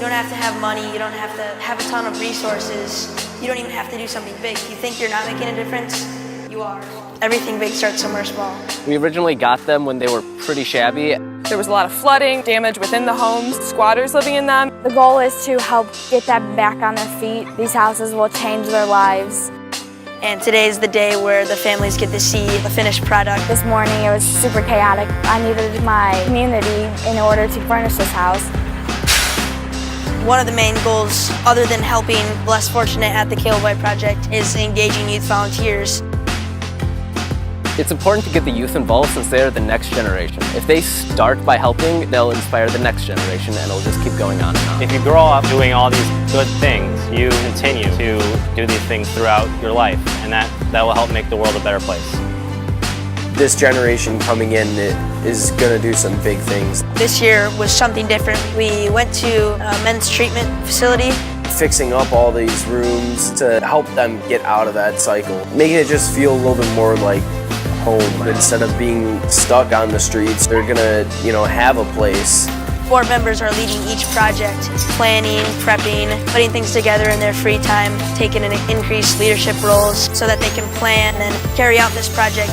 You don't have to have money, you don't have to have a ton of resources, you don't even have to do something big. If you think you're not making a difference, you are. Everything big starts somewhere small. We originally got them when they were pretty shabby. There was a lot of flooding, damage within the homes, squatters living in them. The goal is to help get them back on their feet. These houses will change their lives. And today is the day where the families get to see the finished product. This morning it was super chaotic. I needed my community in order to furnish this house. One of the main goals, other than helping less fortunate at the Caleb White Project, is engaging youth volunteers. It's important to get the youth involved since they're the next generation. If they start by helping, they'll inspire the next generation and it'll just keep going on and on. If you grow up doing all these good things, you continue to do these things throughout your life, and that will help make the world a better place. This generation coming in is going to do some big things. This year was something different. We went to a men's treatment facility. Fixing up all these rooms to help them get out of that cycle. Making it just feel a little bit more like home. Instead of being stuck on the streets, they're gonna, have a place. Board members are leading each project, planning, prepping, putting things together in their free time, taking an increased leadership roles so that they can plan and carry out this project.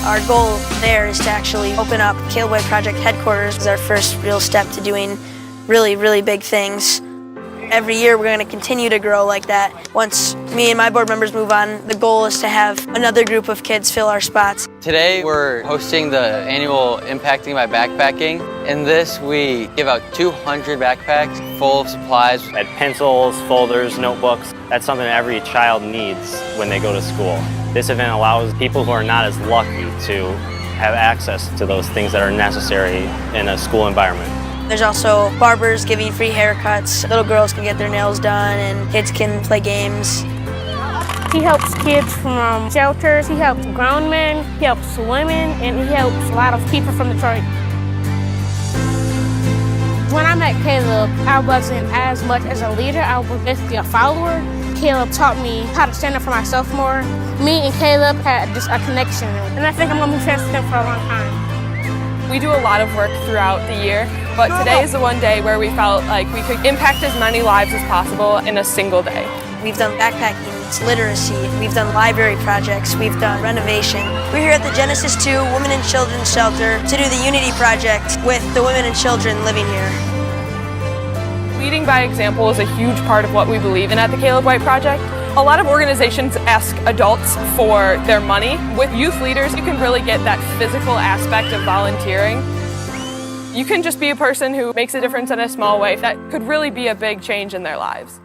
Our goal there is to actually open up Caleb White Project headquarters as our first real step to doing really, really big things. Every year we're going to continue to grow like that. Once me and my board members move on, the goal is to have another group of kids fill our spots. Today we're hosting the annual Impacting by Backpacking. In this we give out 200 backpacks full of supplies. Like pencils, folders, notebooks. That's something every child needs when they go to school. This event allows people who are not as lucky to have access to those things that are necessary in a school environment. There's also barbers giving free haircuts. Little girls can get their nails done and kids can play games. He helps kids from shelters, he helps grown men, he helps women, and he helps a lot of people from Detroit. When I met Caleb, I wasn't as much as a leader, I was basically a follower. Caleb taught me how to stand up for myself more. Me and Caleb had just a connection, and I think I'm going to be friends with him for a long time. We do a lot of work throughout the year, but today is the one day where we felt like we could impact as many lives as possible in a single day. We've done backpacking, literacy, we've done library projects, we've done renovation. We're here at the Genesis 2 Women and Children's Shelter to do the Unity Project with the women and children living here. Leading by example is a huge part of what we believe in at the Caleb White Project. A lot of organizations ask adults for their money. With youth leaders, you can really get that physical aspect of volunteering. You can just be a person who makes a difference in a small way that could really be a big change in their lives.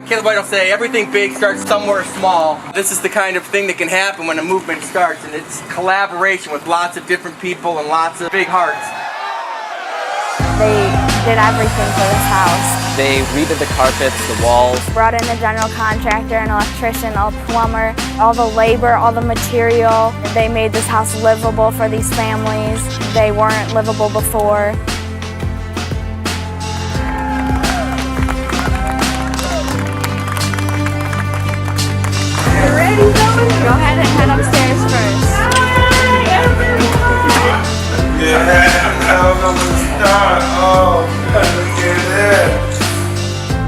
Caleb White will say everything big starts somewhere small. This is the kind of thing that can happen when a movement starts, and it's collaboration with lots of different people and lots of big hearts. They did everything for this house. They redid the carpets, the walls. Brought in a general contractor, an electrician, a plumber, all the labor, all the material. They made this house livable for these families. They weren't livable before. You ready, Zoe? Go ahead and head upstairs first.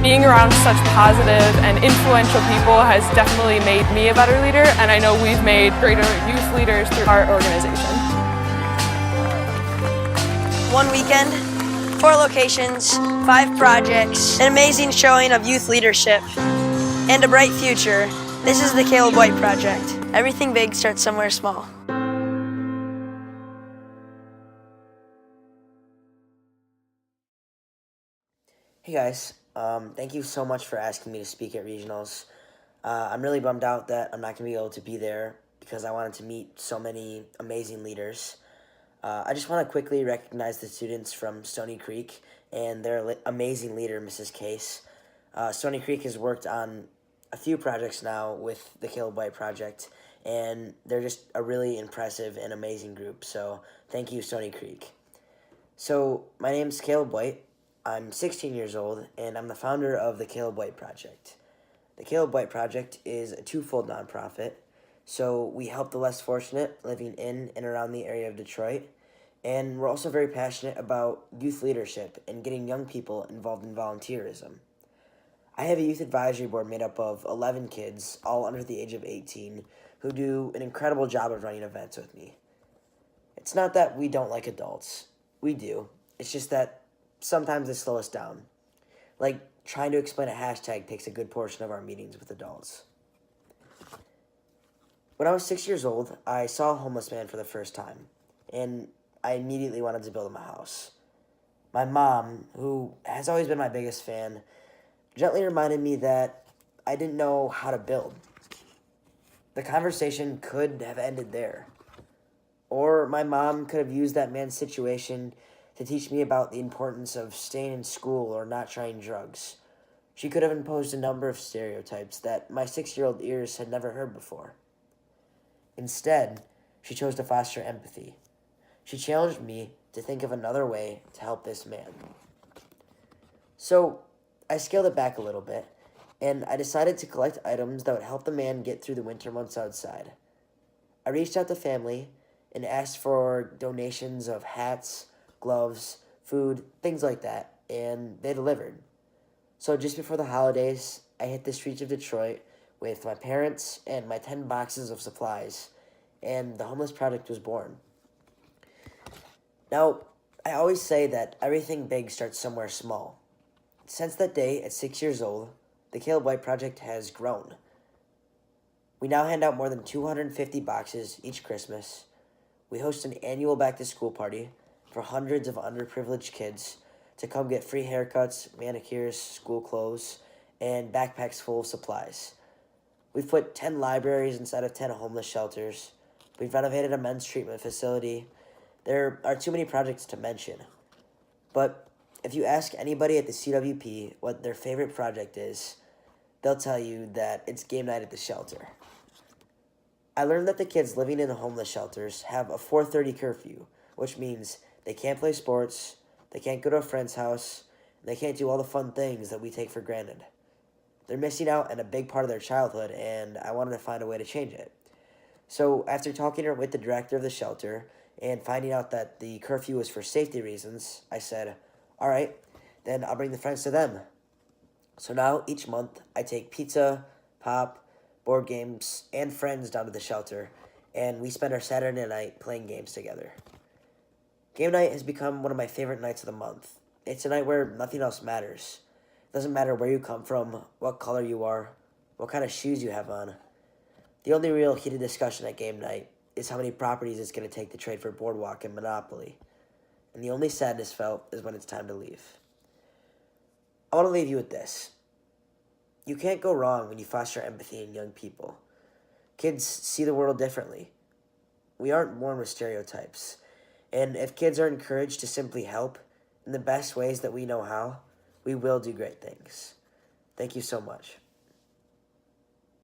Being around such positive and influential people has definitely made me a better leader, and I know we've made greater youth leaders through our organization. One weekend, 4 locations, 5 projects, an amazing showing of youth leadership, and a bright future. This is the Caleb White Project. Everything big starts somewhere small. Hey guys, thank you so much for asking me to speak at regionals. I'm really bummed out that I'm not going to be able to be there because I wanted to meet so many amazing leaders. I just want to quickly recognize the students from Stony Creek and their amazing leader, Mrs. Case. Stony Creek has worked on a few projects now with the Caleb White Project, and they're just a really impressive and amazing group, so thank you, Stony Creek. So, my name's Caleb White. I'm 16 years old, and I'm the founder of the Caleb White Project. The Caleb White Project is a twofold nonprofit, so we help the less fortunate living in and around the area of Detroit, And we're also very passionate about youth leadership and getting young people involved in volunteerism. I have a youth advisory board made up of 11 kids, all under the age of 18, who do an incredible job of running events with me. It's not that we don't like adults. We do. It's just that sometimes they slow us down. Like trying to explain a hashtag takes a good portion of our meetings with adults. When I was 6 years old, I saw a homeless man for the first time, and I immediately wanted to build him a house. My mom, who has always been my biggest fan, gently reminded me that I didn't know how to build. The conversation could have ended there. Or my mom could have used that man's situation to teach me about the importance of staying in school or not trying drugs. She could have imposed a number of stereotypes that my 6-year-old ears had never heard before. Instead, she chose to foster empathy. She challenged me to think of another way to help this man. So, I scaled it back a little bit, and I decided to collect items that would help the man get through the winter months outside. I reached out to family and asked for donations of hats, gloves, food, things like that, and they delivered. So just before the holidays, I hit the streets of Detroit with my parents and my 10 boxes of supplies, and the Homeless Project was born. Now, I always say that everything big starts somewhere small. Since that day, at 6 years old, the Caleb White Project has grown. We now hand out more than 250 boxes each Christmas. We host an annual back-to-school party for hundreds of underprivileged kids to come get free haircuts, manicures, school clothes, and backpacks full of supplies. We've put 10 libraries inside of 10 homeless shelters. We've renovated a men's treatment facility. There are too many projects to mention. But if you ask anybody at the CWP what their favorite project is, they'll tell you that it's game night at the shelter. I learned that the kids living in the homeless shelters have a 4:30 curfew, which means they can't play sports, they can't go to a friend's house, and they can't do all the fun things that we take for granted. They're missing out on a big part of their childhood, and I wanted to find a way to change it. So after talking with the director of the shelter and finding out that the curfew was for safety reasons, I said, all right, then I'll bring the friends to them. So now, each month, I take pizza, pop, board games, and friends down to the shelter, and we spend our Saturday night playing games together. Game night has become one of my favorite nights of the month. It's a night where nothing else matters. It doesn't matter where you come from, what color you are, what kind of shoes you have on. The only real heated discussion at game night is how many properties it's going to take to trade for Boardwalk and Monopoly. And the only sadness felt is when it's time to leave. I want to leave you with this. You can't go wrong when you foster empathy in young people. Kids see the world differently. We aren't born with stereotypes. And if kids are encouraged to simply help in the best ways that we know how, we will do great things. Thank you so much.